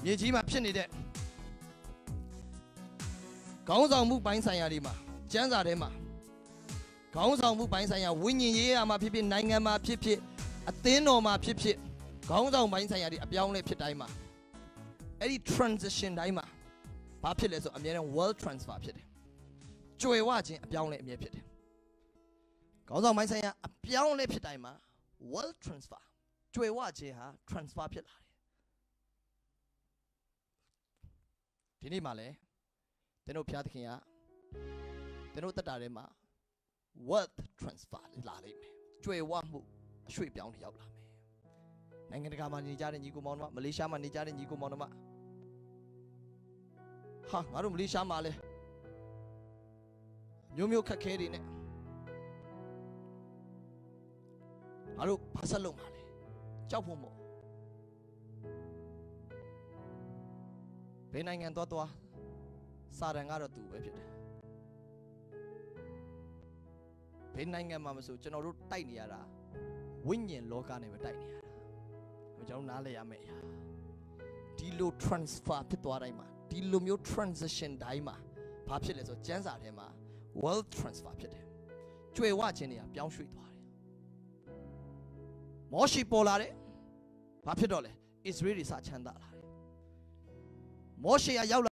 မြေကြီးမှာဖြစ်နေတဲ့ခေါင်းဆောင်မှုပိုင်းဆိုင်ရာတွေမှာကျမ်းစာထဲမှာခေါင်းဆောင်မှုပိုင်းဆိုင်ရာဝိညာဉ်ရေးရာမှာဖြစ်ဖြစ်နိုင်ငံမှာဖြစ်ဖြစ်အသင်းတော်မှာဖြစ်ဖြစ်ခေါင်းဆောင်ပိုင်းဆိုင်ရာတွေအပြောင်းလဲဖြစ်တိုင်းမှာအဲ့ဒီ transition တိုင်းမှာဘာဖြစ်လဲဆိုအများနဲ့ world transfer ဖြစ်တယ်ကြွယ်ဝခြင်းအပြောင်းလဲအမြဲဖြစ်တယ်ခေါင်းဆောင်ပိုင်းဆိုင်ရာအပြောင်းလဲဖြစ်တိုင်းမှာ world transfer ကြွယ်ဝခြင်းဟာ transfer ဖြစ်လာတယ်ဒီနေ့မှာလဲကျွန်တော်ဖျားသခင်ကကျွန်တော်တက်တာထဲမှာ wealth transfer လာလိမ့်မယ်ကြွယ်ဝမှုအရွှေ့ပြောင်းရောက်လာမယ်နိုင်ငံတကာမှာနေကြတဲ့ညီကိုမောင်တို့မလေးရှားမှာနေကြတဲ့ညီကိုမောင်တို့ဟာငါတို့မလေးရှားမှာလဲမျိုးခက်ခဲတွေနဲ့ငါတို့ဘာဆက်လုပ်မှာလဲကြောက်ဖို့မို့ဘယ်နိုင်ငံသွားစာတန်ကတော့သူပဲဖြစ်တယ်ဘယ်နိုင်ငံမှာမဆိုကျွန်တော်တို့တိုက်နေရတာဝိညာဉ်လောကနဲ့ပဲတိုက်နေရတာကျွန်တော်နားလည်ရမယ့်အရာဒီလို transfer ဖြစ်သွားတိုင်းမှာဒီလိုမျိုး transition တိုင်းမှာဘာဖြစ်လဲဆိုကျမ်းစာထဲမှာ world transfer ဖြစ်တယ်ကြွယ်ဝခြင်းတွေကပြောင်းရွှေ့သွားတယ်မောရှိပေါ်လာတယ်ဘာဖြစ်တော့လဲ Israel တွေစချမ်းသာလာတယ်မောရှိကရောက်